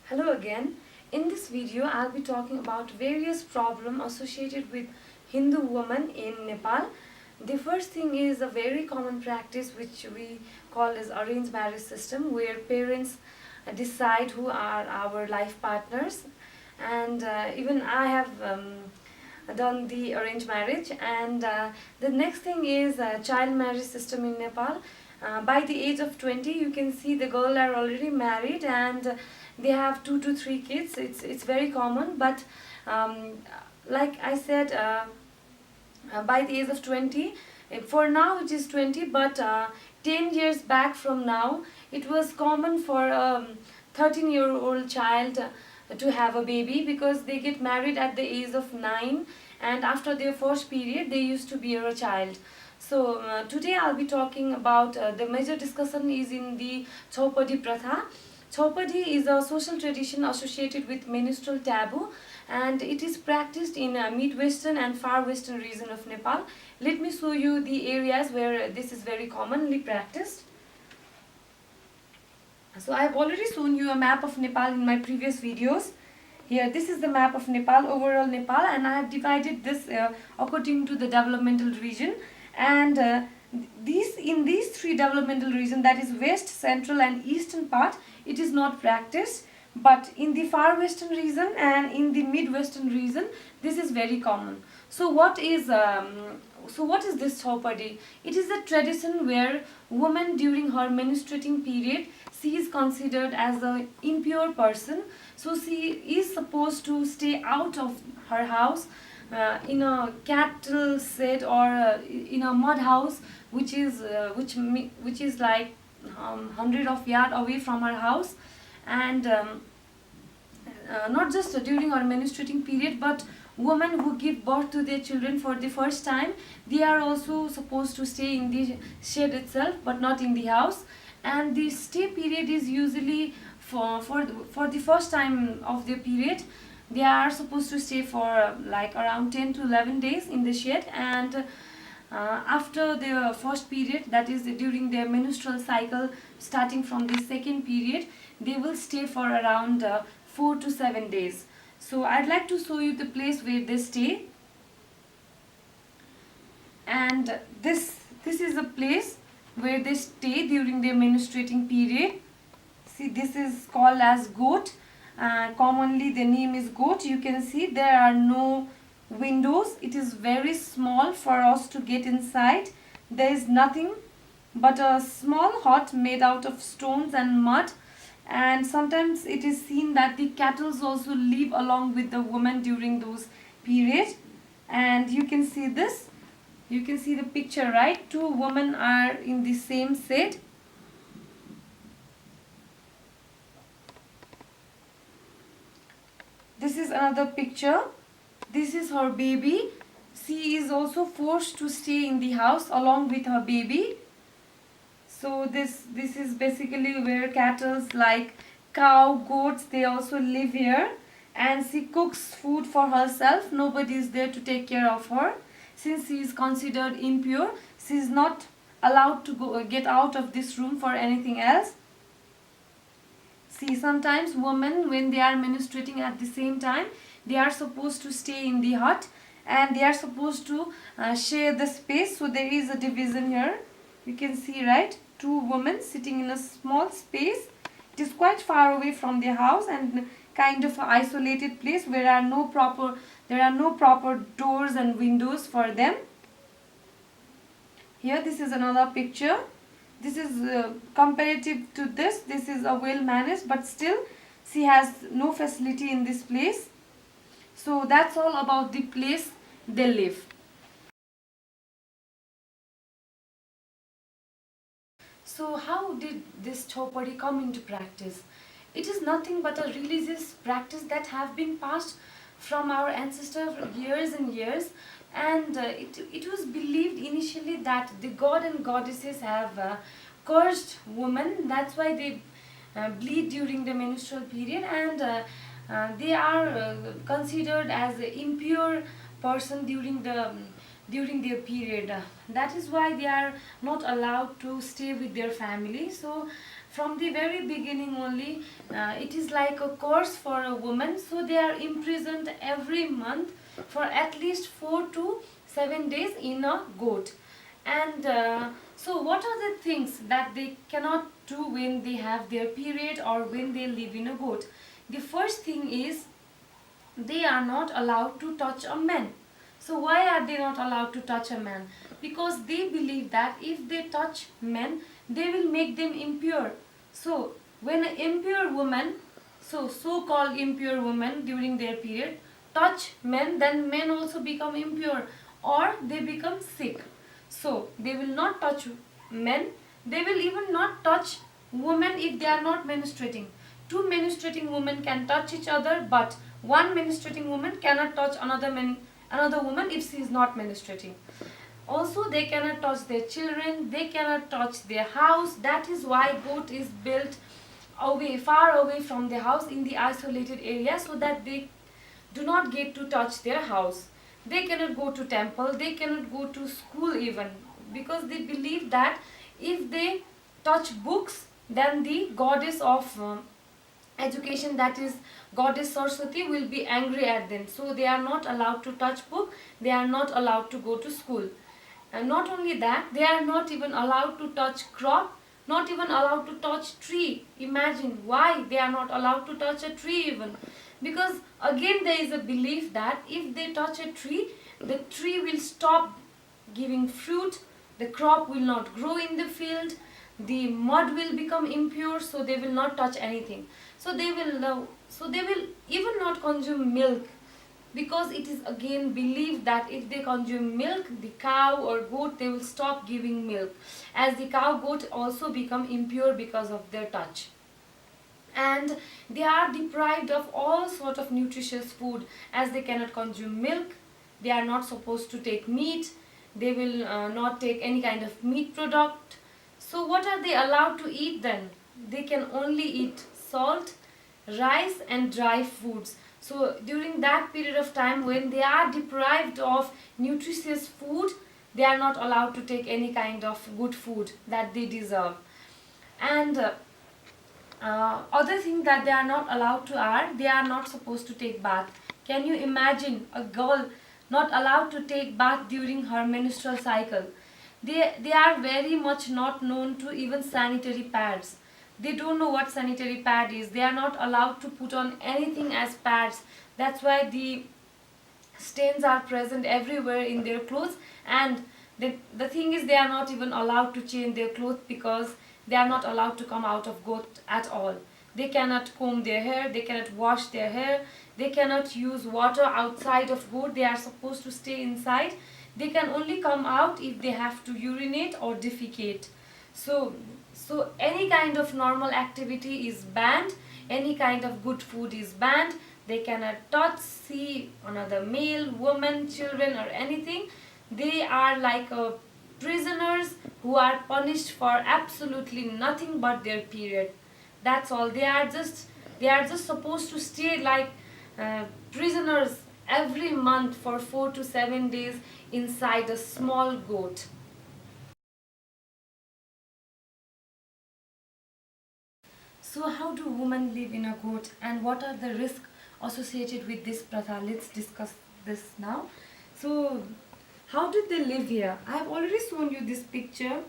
Hello again. In this video, I'll be talking about various problems associated with Hindu women in Nepal. The first thing is a very common practice which we call as arranged marriage system, where parents decide who are our life partners. And even I have done the arranged marriage. And the next thing is child marriage system in Nepal. By the age of 20, you can see the girl are already married and they have 2 to 3 kids. It's very common, but like I said, by the age of 20, for now it is 20, but 10 years back from now, it was common for a 13-year-old child to have a baby, because they get married at the age of 9, and after their first period they used to bear a child. So today I'll be talking about the major discussion is in the Chaupadi Pratha. Chaupadi is a social tradition associated with menstrual taboo, and it is practiced in mid-western and far-western region of Nepal. Let me show you the areas where this is very commonly practiced. So I have already shown you a map of Nepal in my previous videos. Here, this is the map of Nepal, overall Nepal, and I have divided this according to the developmental region. And in these three developmental regions, that is west, central and eastern part, it is not practiced. But in the far western region and in the mid-western region, this is very common. So what is this Chaupadi? It is a tradition where woman during her menstruating period, she is considered as an impure person. So she is supposed to stay out of her house in a cattle shed or in a mud house, which is like hundred of yard away from her house. And not just during her menstruating period, but women who give birth to their children for the first time, they are also supposed to stay in the shed itself, but not in the house. And the stay period is usually for the first time of their period, they are supposed to stay for like around 10 to 11 days in the shed. And after their first period, that is during their menstrual cycle, starting from the second period, they will stay for around 4 to 7 days. So I'd like to show you the place where they stay. And this is a place where they stay during their menstruating period. See, this is called as goat. Commonly the name is goat. You can see there are no windows. It is very small for us to get inside. There is nothing but a small hut made out of stones and mud. And sometimes it is seen that the cattle also live along with the woman during those periods. And you can see this. You can see the picture, right? Two women are in the same set. This is another picture. This is her baby. She is also forced to stay in the house along with her baby. So this is basically where cattle like cow, goats, they also live here. And she cooks food for herself. Nobody is there to take care of her. Since she is considered impure, she is not allowed to get out of this room for anything else. See, sometimes women, when they are menstruating at the same time, they are supposed to stay in the hut and they are supposed to share the space. So there is a division here. You can see, right? Two women sitting in a small space. It is quite far away from their house and kind of an isolated place where there are no proper doors and windows for them. Here, this is another picture. This is comparative to this. This is a well managed, but still she has no facility in this place. So that's all about the place they live. So how did this Chaupadi come into practice? It is nothing but a religious practice that have been passed from our ancestors for years and years. And it was believed initially that the god and goddesses have cursed women. That's why they bleed during the menstrual period, and they are considered as an impure person during the during their period. That is why they are not allowed to stay with their family. So from the very beginning only, it is like a course for a woman. So they are imprisoned every month for at least 4 to 7 days in a goat. And so what are the things that they cannot do when they have their period or when they live in a goat? The first thing is they are not allowed to touch a man. So why are they not allowed to touch a man? Because they believe that if they touch men, they will make them impure. So when an impure woman, so-called impure woman during their period, touch men, then men also become impure or they become sick. So they will not touch men. They will even not touch women if they are not menstruating. Two menstruating women can touch each other, but one menstruating woman cannot touch another woman if she is not menstruating. Also, they cannot touch their children. They cannot touch their house. That is why goat is built away, far away from the house in the isolated area, so that they do not get to touch their house. They cannot go to temple. They cannot go to school even, because they believe that if they touch books, then the goddess of education, that is goddess Saraswati, will be angry at them. So they are not allowed to touch book. They are not allowed to go to school. And not only that, they are not even allowed to touch crop, not even allowed to touch tree. Imagine why they are not allowed to touch a tree even. Because again there is a belief that if they touch a tree, the tree will stop giving fruit, the crop will not grow in the field, the mud will become impure, so they will not touch anything. So they will even not consume milk, because it is again believed that if they consume milk, the cow or goat, they will stop giving milk, as the cow goat also become impure because of their touch. And they are deprived of all sort of nutritious food, as they cannot consume milk. They are not supposed to take meat. They will not take any kind of meat product. So what are they allowed to eat then? They can only eat salt, rice and dry foods. So during that period of time when they are deprived of nutritious food, they are not allowed to take any kind of good food that they deserve. And other thing that they are not allowed to are, they are not supposed to take bath. Can you imagine a girl not allowed to take bath during her menstrual cycle? They are very much not known to even sanitary pads. They don't know what sanitary pad is. They are not allowed to put on anything as pads. That's why the stains are present everywhere in their clothes. And the thing is, they are not even allowed to change their clothes, because they are not allowed to come out of goat at all. They cannot comb their hair, they cannot wash their hair, they cannot use water outside of goat. They are supposed to stay inside. They can only come out if they have to urinate or defecate. So any kind of normal activity is banned, any kind of good food is banned. They cannot touch, see another male, woman, children or anything. They are like prisoners who are punished for absolutely nothing but their period. That's all. They are just supposed to stay like prisoners every month for 4 to 7 days inside a small goat. So how do women live in a goat, and what are the risks associated with this pratha? Let's discuss this now. So how did they live here? I have already shown you this picture.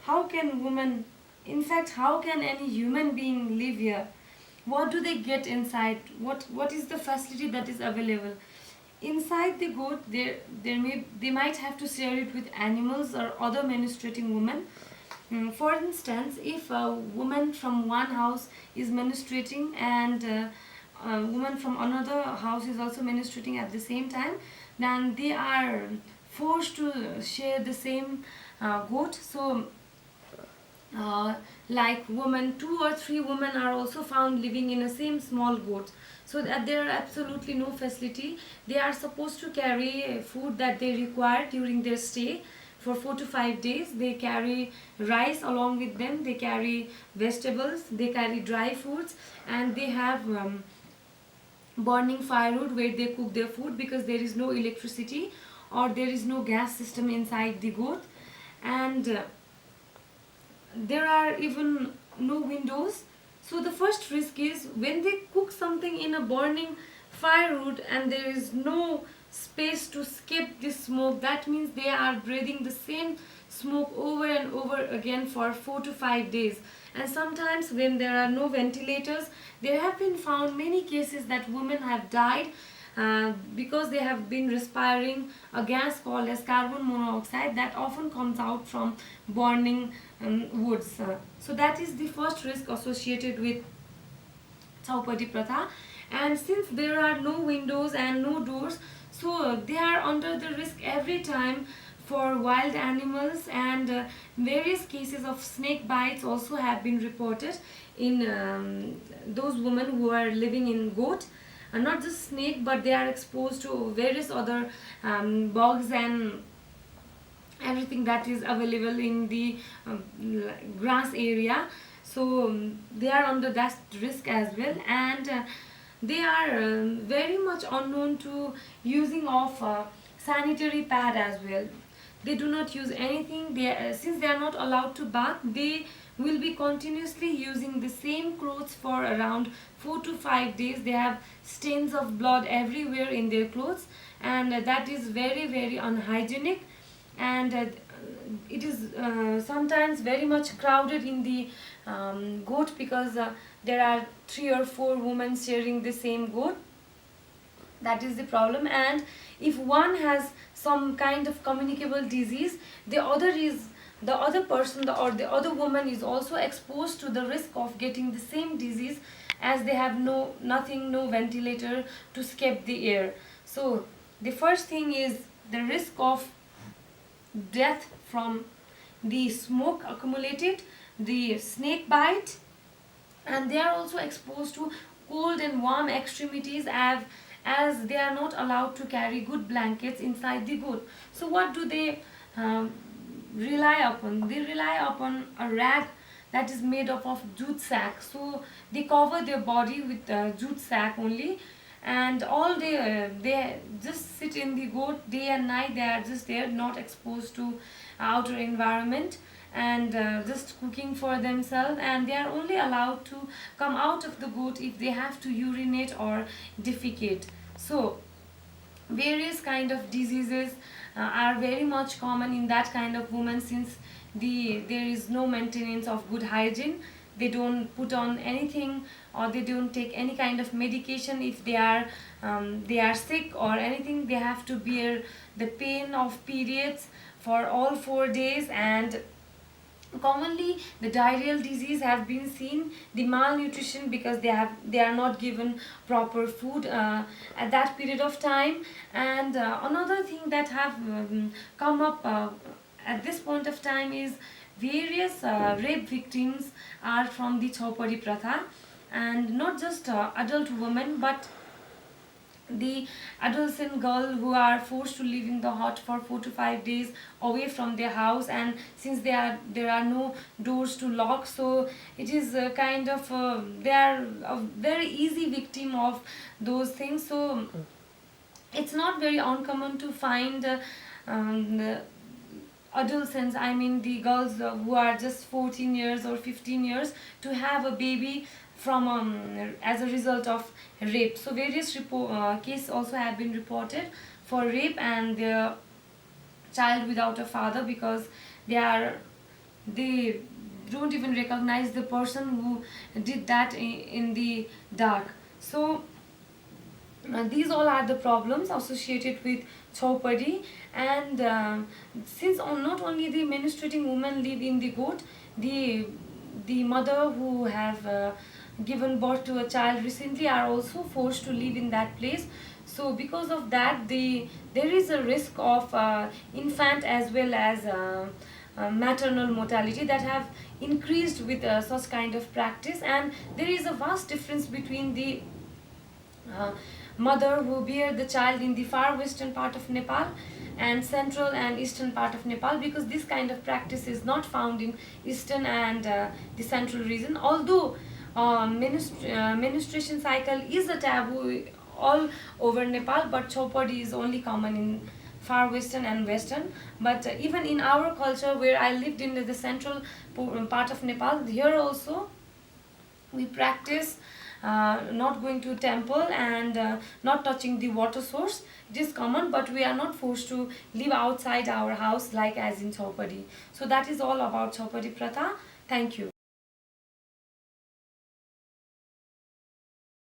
How can women, in fact, how can any human being live here? What do they get inside? What is the facility that is available? Inside the goat, they might have to share it with animals or other menstruating women. For instance, if a woman from one house is menstruating and a woman from another house is also menstruating at the same time, then they are forced to share the same goat. So like women, 2 or 3 women are also found living in a same small goat, so that there are absolutely no facility. They are supposed to carry food that they require during their stay for 4 to 5 days. They carry rice along with them, they carry vegetables, they carry dry foods, and they have burning firewood where they cook their food, because there is no electricity or there is no gas system inside the goat, and there are even no windows. So the first risk is when they cook something in a burning firewood and there is no space to escape this smoke, that means they are breathing the same smoke over and over again for 4 to 5 days. And sometimes when there are no ventilators, there have been found many cases that women have died because they have been respiring a gas called as carbon monoxide that often comes out from burning woods. So that is the first risk associated with Chaupadi Pratha. And since there are no windows and no doors, so they are under the risk every time for wild animals, and various cases of snake bites also have been reported in those women who are living in goat. Not just snake, but they are exposed to various other bugs and everything that is available in the grass area. So they are under that risk as well, and they are very much unknown to using of sanitary pad as well. They do not use anything. Since they are not allowed to bath, they will be continuously using the same clothes for around 4 to 5 days. They have stains of blood everywhere in their clothes, and that is very, very unhygienic. And it is sometimes very much crowded in the goat, because there are 3 or 4 women sharing the same goat. That is the problem. And if one has some kind of communicable disease, the other person or the other woman is also exposed to the risk of getting the same disease, as they have no ventilator to escape the air. So the first thing is the risk of death from the smoke accumulated, the snake bite, and they are also exposed to cold and warm extremities, as they are not allowed to carry good blankets inside the goat. So what do they rely upon? They rely upon a rag that is made up of jute sack. So they cover their body with jute sack only, and all day they just sit in the goat day and night. They are just there, not exposed to outer environment, and just cooking for themselves, and they are only allowed to come out of the goat if they have to urinate or defecate. So various kind of diseases are very much common in that kind of woman, since there is no maintenance of good hygiene. They don't put on anything, or they don't take any kind of medication. If they are sick or anything, they have to bear the pain of periods for all 4 days. And commonly the diarrheal disease have been seen, the malnutrition, because they are not given proper food at that period of time. And another thing that have come up at this point of time is various rape victims are from the Chaupadi Pratha, and not just adult women, but the adolescent girl who are forced to live in the hut for 4 to 5 days away from their house. And since there are no doors to lock, so it is kind of they are a very easy victim of those things. So it's not very uncommon to find the adolescents, I mean the girls who are just 14 years or 15 years, to have a baby from as a result of rape. So various cases also have been reported for rape and their child without a father, because they don't even recognize the person who did that in the dark. So these all are the problems associated with Chaupadi. And since not only the menstruating women live in the goat, the mother who have given birth to a child recently are also forced to live in that place. So because of that, there is a risk of infant as well as maternal mortality that have increased with such kind of practice. And there is a vast difference between the mother who bear the child in the far western part of Nepal and central and eastern part of Nepal, because this kind of practice is not found in eastern and the central region. Although menstruation cycle is a taboo all over Nepal, but Chaupadi is only common in far western and western. But even in our culture, where I lived in the central part of Nepal, here also we practice not going to temple and not touching the water source. It is common, but we are not forced to live outside our house like as in Chaupadi. So that is all about Chaupadi Pratha. Thank you.